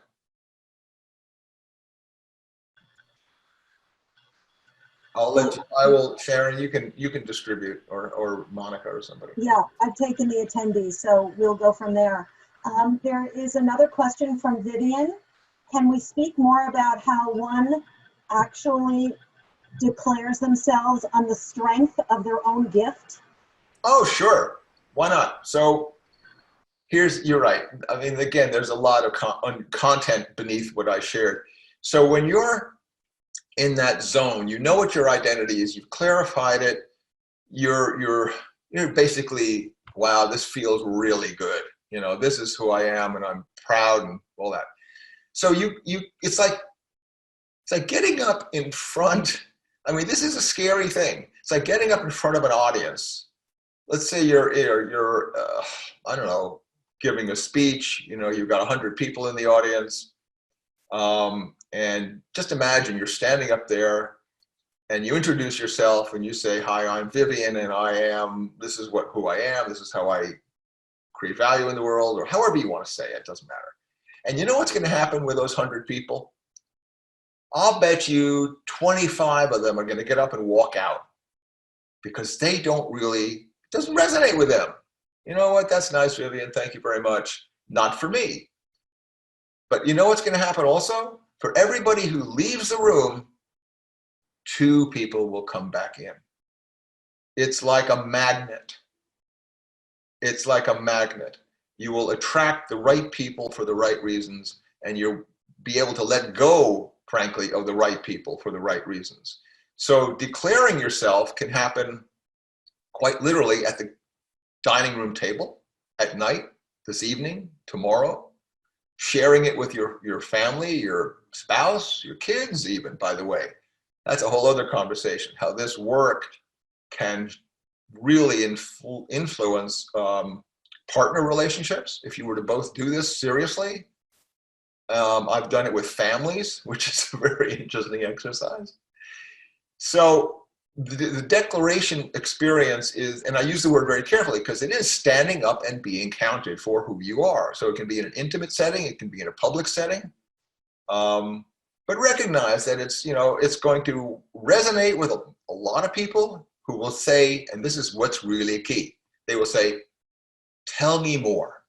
[SPEAKER 2] I'll let you, I will, Sharon, you can distribute, or Monica or somebody.
[SPEAKER 1] Yeah, I've taken the attendees, so we'll go from there. There is another question from Vivian. Can we speak more about how one actually declares themselves on the strength of their own gift?
[SPEAKER 2] Oh, sure. Why not? So you're right. I mean, again, there's a lot of content beneath what I shared. So when you're in that zone, you know what your identity is, you've clarified it, you're basically, wow, this feels really good. You know, this is who I am, and I'm proud and all that. So it's like getting up in front. I mean, this is a scary thing. It's like getting up in front of an audience. Let's say you're I don't know, giving a speech. You know, you've got 100 people in the audience, and just imagine you're standing up there, and you introduce yourself, and you say, "Hi, I'm Vivian, and this is who I am. This is how I create value in the world," or however you want to say it. Doesn't matter. And you know what's going to happen with those 100 people? I'll bet you 25 of them are going to get up and walk out because they it doesn't resonate with them. You know what? That's nice, Vivian. Thank you very much. Not for me. But you know what's going to happen also? For everybody who leaves the room, 2 people will come back in. It's like a magnet. It's like a magnet. You will attract the right people for the right reasons, and you'll be able to let go, frankly, of the right people for the right reasons. So declaring yourself can happen quite literally at the dining room table, at night, this evening, tomorrow, sharing it with your family, your spouse, your kids even, by the way. That's a whole other conversation, how this work can really influence partner relationships. If you were to both do this seriously, I've done it with families, which is a very interesting exercise. So the declaration experience is, and I use the word very carefully because it is standing up and being counted for who you are. So it can be in an intimate setting, it can be in a public setting, but recognize that it's going to resonate with a lot of people who will say, and this is what's really key, they will say, "Tell me more."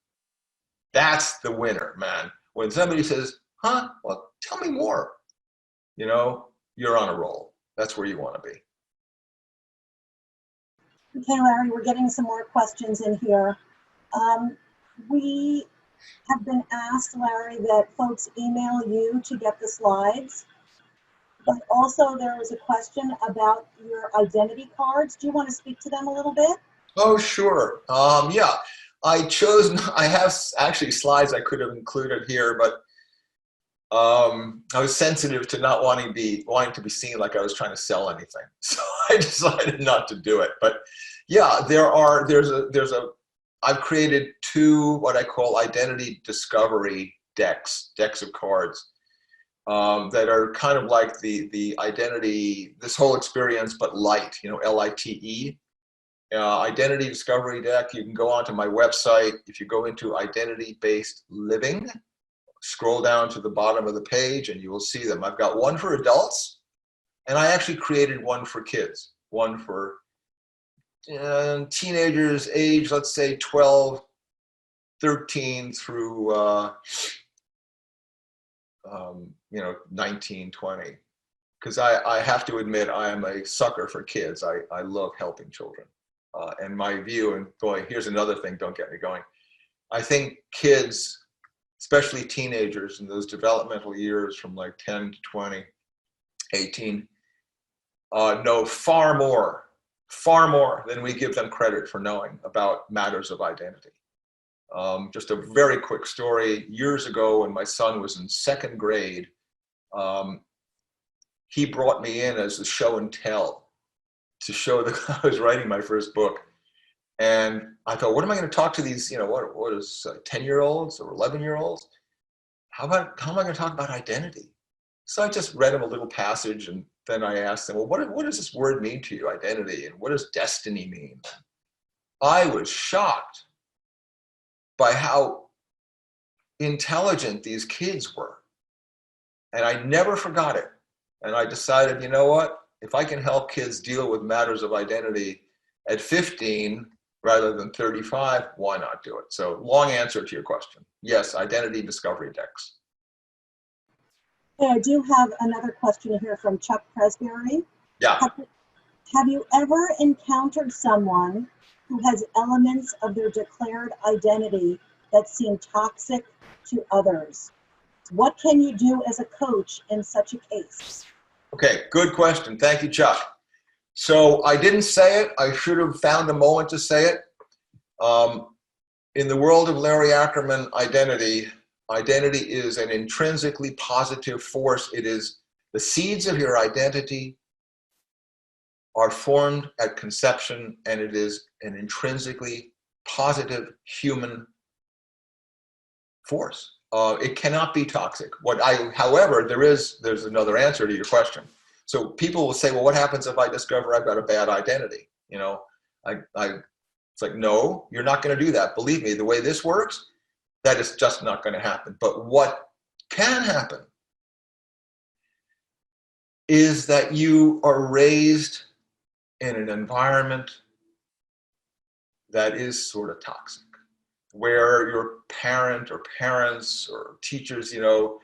[SPEAKER 2] That's the winner, man. When somebody says, "Huh, well, tell me more," you're on a roll. That's where you want to be.
[SPEAKER 1] Okay, Larry, we're getting some more questions in here. We have been asked, Larry, that folks email you to get the slides, but also there is a question about your identity cards. Do you want to speak to them a little bit?
[SPEAKER 2] Oh, sure. Yeah, I have actually slides I could have included here, but I was sensitive to not wanting to be seen like I was trying to sell anything. So I decided not to do it. But yeah, I've created 2 what I call identity discovery decks of cards that are kind of like the identity, this whole experience, but light, LITE. Identity discovery deck. You can go onto my website. If you go into identity-based living, scroll down to the bottom of the page and you will see them. I've got one for adults, and I actually created one for kids, one for teenagers age, let's say 12, 13 through 19, 20. Because I have to admit, I am a sucker for kids. I love helping children. And my view, and boy, here's another thing, don't get me going. I think kids, especially teenagers in those developmental years from like 10 to 20, 18, know far more than we give them credit for knowing about matters of identity. Just a very quick story. Years ago, when my son was in 2nd grade, he brought me in as the show and tell to show that I was writing my first book. And I thought, what am I going to talk to these, what is 10-year-olds or 11-year-olds? How am I going to talk about identity? So I just read him a little passage, and then I asked him, well, what does this word mean to you, identity? And what does destiny mean? I was shocked by how intelligent these kids were. And I never forgot it. And I decided, you know what? If I can help kids deal with matters of identity at 15 rather than 35, why not do it? So long answer to your question. Yes, identity discovery decks.
[SPEAKER 1] Yeah, I do have another question here from Chuck Presbury.
[SPEAKER 2] Yeah.
[SPEAKER 1] Have you ever encountered someone who has elements of their declared identity that seem toxic to others? What can you do as a coach in such a case?
[SPEAKER 2] Okay, good question. Thank you, Chuck. So I didn't say it. I should have found a moment to say it. In the world of Larry Ackerman identity, identity is an intrinsically positive force. It is the seeds of your identity are formed at conception, and it is an intrinsically positive human force. It cannot be toxic. However, there's another answer to your question. So people will say, well, what happens if I discover I've got a bad identity? You know, it's like, no, you're not going to do that. Believe me, the way this works, that is just not going to happen. But what can happen is that you are raised in an environment that is sort of toxic, where your parent or parents or teachers, you know,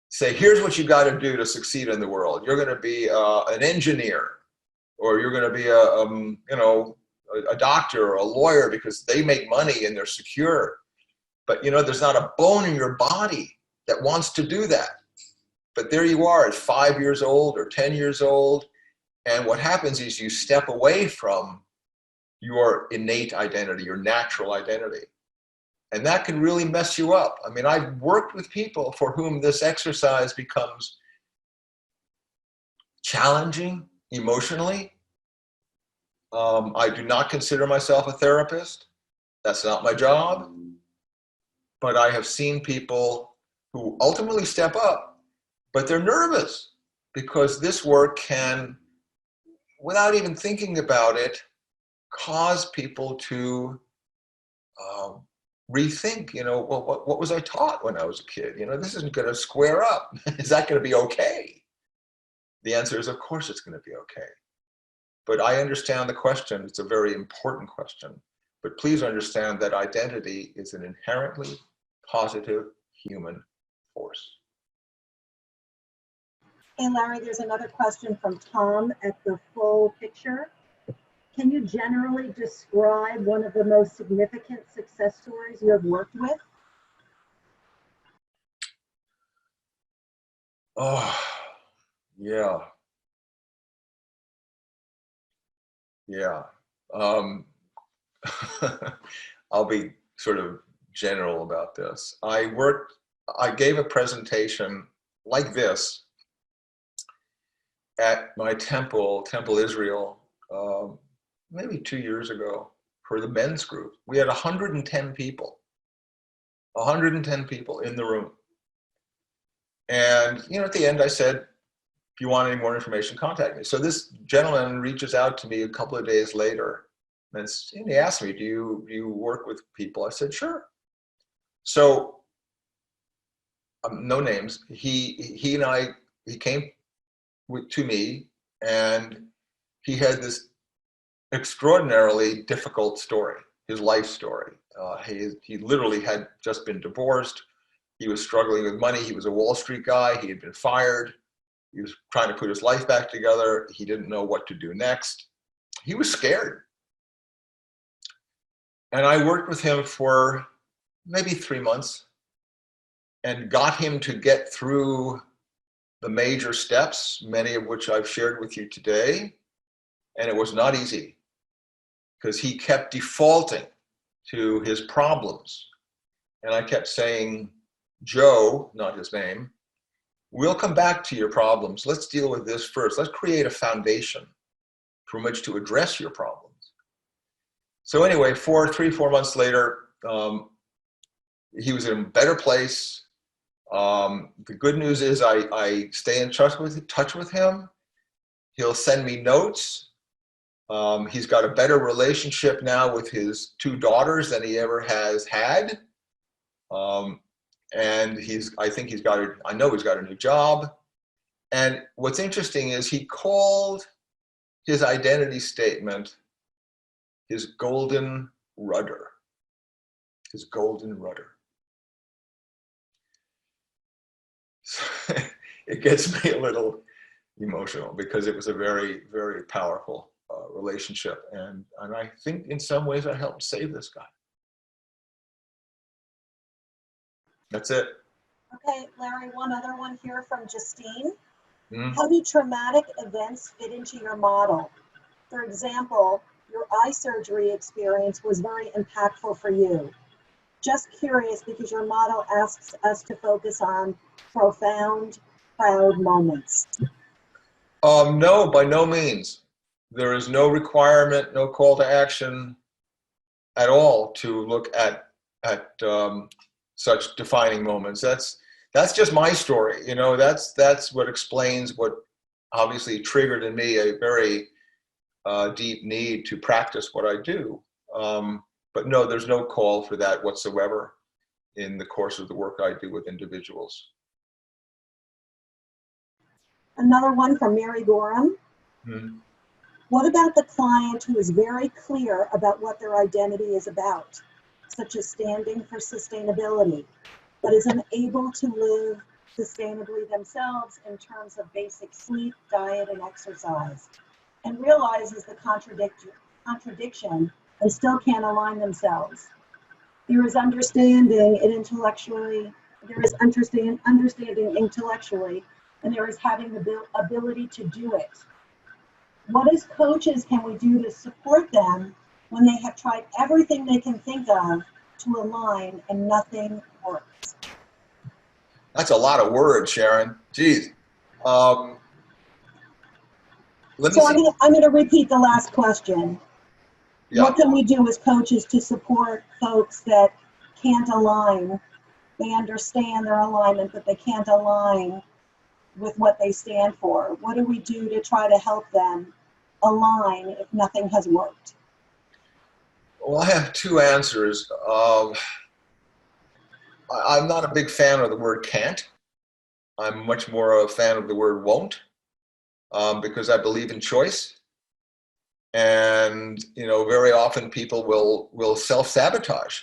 [SPEAKER 2] say, here's what you got to do to succeed in the world. You're going to be an engineer, or you're going to be a doctor or a lawyer because they make money and they're secure. But you know, there's not a bone in your body that wants to do that. But there you are at 5 years old or 10 years old. And what happens is you step away from your innate identity, your natural identity. And that can really mess you up. I mean, I've worked with people for whom this exercise becomes challenging emotionally. I do not consider myself a therapist. That's not my job. But I have seen people who ultimately step up, but they're nervous because this work can, without even thinking about it, cause people to rethink, you know, well, what was I taught when I was a kid? You know, this isn't going to square up. Is that going to be okay? The answer is, of course, it's going to be okay. But I understand the question. It's a very important question. But please understand that identity is an inherently positive human force.
[SPEAKER 1] Hey, Larry, there's another question from Tom at the full picture. Can you generally describe one of the most significant success stories you have worked with?
[SPEAKER 2] Oh, yeah. Yeah. I'll be sort of general about this. I gave a presentation like this at my temple Israel, maybe 2 years ago for the men's group. We had 110 people in the room. And, you know, at the end I said, if you want any more information, contact me. So this gentleman reaches out to me a couple of days later and he asked me, do you work with people? I said, sure. So no names. He came to me, and he had this extraordinarily difficult story, his life story. He literally had just been divorced. He was struggling with money. He was a Wall Street guy. He had been fired. He was trying to put his life back together. He didn't know what to do next. He was scared. And I worked with him for maybe 3 months and got him to get through the major steps, many of which I've shared with you today. And it was not easy because he kept defaulting to his problems. And I kept saying, Joe, not his name, we'll come back to your problems. Let's deal with this first. Let's create a foundation from which to address your problems. So anyway, 3-4 months later, he was in a better place. The good news is I stay in touch with him. He'll send me notes. He's got a better relationship now with his 2 daughters than he ever has had. And I know he's got a new job. And what's interesting is he called his identity statement his golden rudder. His golden rudder. It gets me a little emotional because it was a very, very powerful relationship. And I think in some ways I helped save this guy. That's it.
[SPEAKER 1] Okay, Larry, one other one here from Justine. How do traumatic events fit into your model? For example, your eye surgery experience was very impactful for you. Just curious because your motto asks us to focus on profound, proud moments.
[SPEAKER 2] No, by no means. There is no requirement, no call to action at all to look at such defining moments. That's just my story. You know, that's what explains what obviously triggered in me a very deep need to practice what I do. But no, there's no call for that whatsoever in the course of the work I do with individuals.
[SPEAKER 1] Another one from Mary Gorham.
[SPEAKER 2] Hmm.
[SPEAKER 1] What about the client who is very clear about what their identity is about, such as standing for sustainability, but is unable to live sustainably themselves in terms of basic sleep, diet, and exercise, and realizes the contradiction and still can't align themselves? There is understanding intellectually, and there is having the ability to do it. What as coaches can we do to support them when they have tried everything they can think of to align and nothing works?
[SPEAKER 2] That's a lot of words, Sharon. Geez. Let me
[SPEAKER 1] So
[SPEAKER 2] see.
[SPEAKER 1] I'm going to repeat the last question.
[SPEAKER 2] Yeah.
[SPEAKER 1] What can we do as coaches to support folks that can't align? They understand their alignment, but they can't align with what they stand for. What do we do to try to help them align if nothing has worked?
[SPEAKER 2] Well, I have two answers. I'm not a big fan of the word can't. I'm much more a fan of the word won't, because I believe in choice. And, you know, very often people will self-sabotage,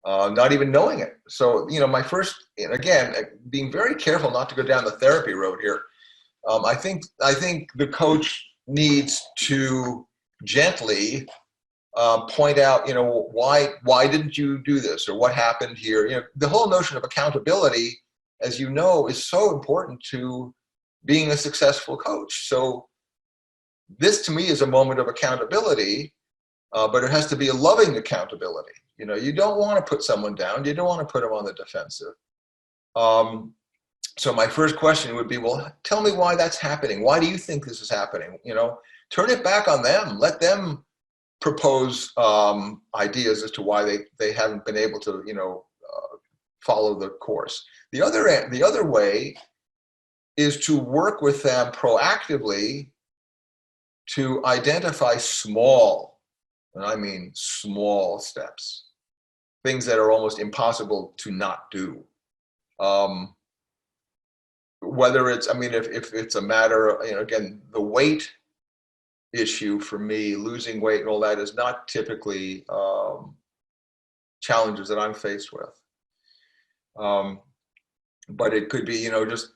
[SPEAKER 2] not even knowing it. So, you know, my first, and again, being very careful not to go down the therapy road here. I think the coach needs to gently point out, you know, why didn't you do this, or what happened here? You know, the whole notion of accountability, as you know, is so important to being a successful coach. So this to me is a moment of accountability, but it has to be a loving accountability. You know, you don't want to put someone down. You don't want to put them on the defensive. So my first question would be, well, tell me why that's happening. Why do you think this is happening? You know, turn it back on them. Let them propose ideas as to why they haven't been able to, you know, follow the course. The other way is to work with them proactively to identify small, and I mean small steps, things that are almost impossible to not do. Whether it's, I mean, if it's a matter of, you know, again, the weight issue for me, losing weight and all that is not typically challenges that I'm faced with. But it could be, you know, just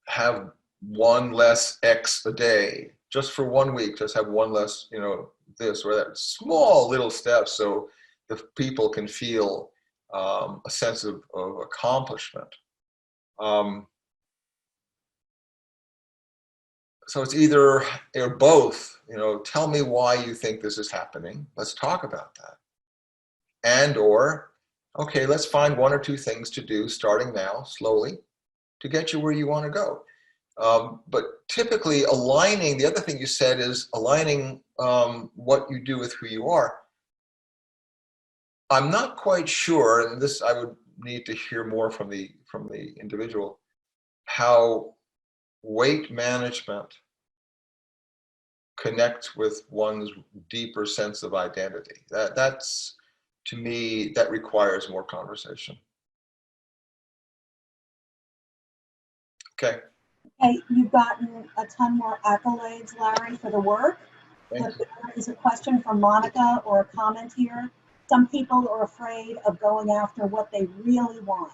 [SPEAKER 2] have one less X a day, just for 1 week, just have one less, you know, this or that, small little steps so the people can feel a sense of accomplishment. So it's either or both, you know, tell me why you think this is happening. Let's talk about that. And or, okay, let's find one or two things to do starting now, slowly, to get you where you want to go. But typically aligning, the other thing you said is aligning what you do with who you are. I'm not quite sure, and this I would need to hear more from the individual, how weight management connects with one's deeper sense of identity. That's, to me, that requires more conversation. Okay.
[SPEAKER 1] Okay, you've gotten a ton more accolades, Larry, for the work.
[SPEAKER 2] Thanks.
[SPEAKER 1] But there is a question from Monica or a comment here. Some people are afraid of going after what they really want.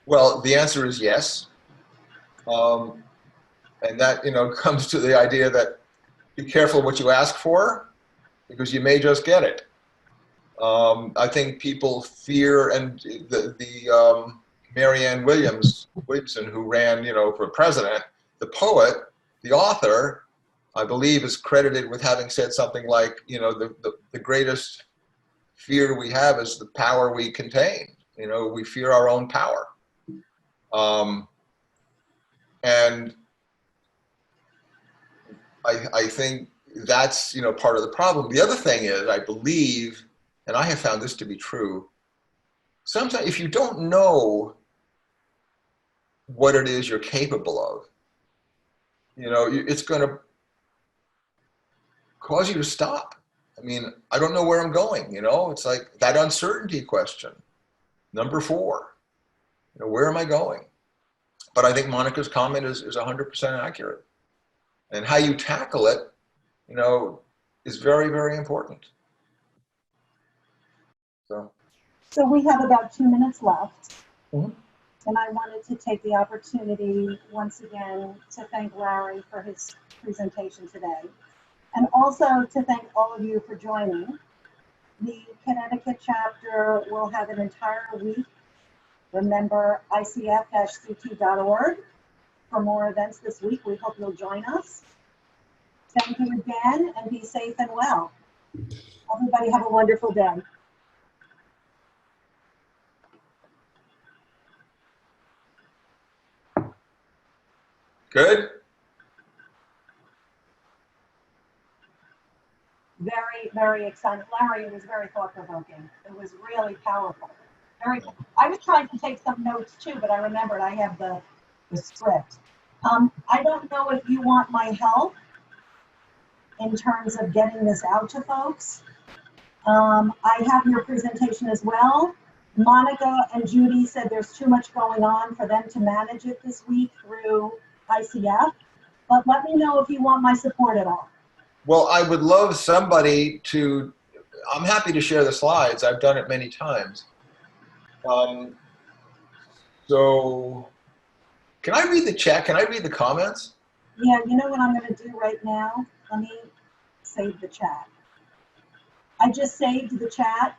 [SPEAKER 2] Well, the answer is yes. And that, you know, comes to the idea that be careful what you ask for, because you may just get it. I think people fear, and Marianne Williamson, who ran, you know, for president, the poet, the author, I believe, is credited with having said something like, you know, the greatest fear we have is the power we contain. You know, we fear our own power. And I think that's, you know, part of the problem. The other thing is, I believe, and I have found this to be true, sometimes if you don't know what it is you're capable of, you know, it's going to cause you to stop. I mean, I don't know where I'm going, you know, it's like that uncertainty question. Number 4, you know, where am I going? But I think Monica's comment is 100% accurate. And how you tackle it, you know, is very, very important.
[SPEAKER 1] So we have about 2 minutes left.
[SPEAKER 2] Mhm.
[SPEAKER 1] And I wanted to take the opportunity once again to thank Larry for his presentation today. And also to thank all of you for joining. The Connecticut chapter will have an entire week. Remember ICF-CT.org for more events this week. We hope you'll join us. Thank you again, and be safe and well. Everybody have a wonderful day.
[SPEAKER 2] Good?
[SPEAKER 1] Very, very exciting. Larry, it was very thought-provoking. It was really powerful. I was trying to take some notes too, but I remembered I have the script. I don't know if you want my help in terms of getting this out to folks. I have your presentation as well. Monica and Judy said there's too much going on for them to manage it this week through ICF, but let me know if you want my support at all.
[SPEAKER 2] Well, I would love somebody to, I'm happy to share the slides. I've done it many times. So can I read the chat? Can I read the comments?
[SPEAKER 1] Yeah, you know what I'm going to do right now? Let me save the chat. I just saved the chat.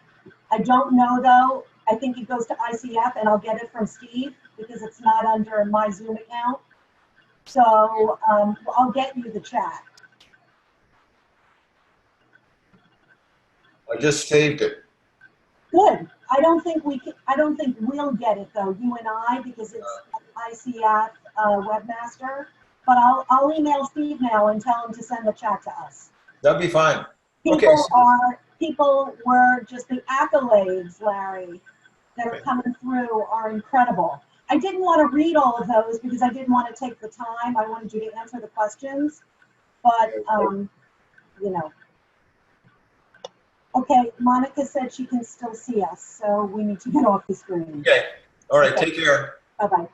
[SPEAKER 1] I don't know though. I think it goes to ICF and I'll get it from Steve because it's not under my Zoom account. So I'll get you the chat.
[SPEAKER 2] I just saved it.
[SPEAKER 1] Good. I don't think we'll get it though, you and I, because it's ICF webmaster. But I'll email Steve now and tell him to send the chat to us.
[SPEAKER 2] That'd be fine.
[SPEAKER 1] People were just the accolades, Larry, that are coming through are incredible. I didn't want to read all of those because I didn't want to take the time. I wanted you to answer the questions, but you know. Okay, Monica said she can still see us, so we need to get off the screen.
[SPEAKER 2] Okay. All right. Okay. Take care.
[SPEAKER 1] Bye-bye.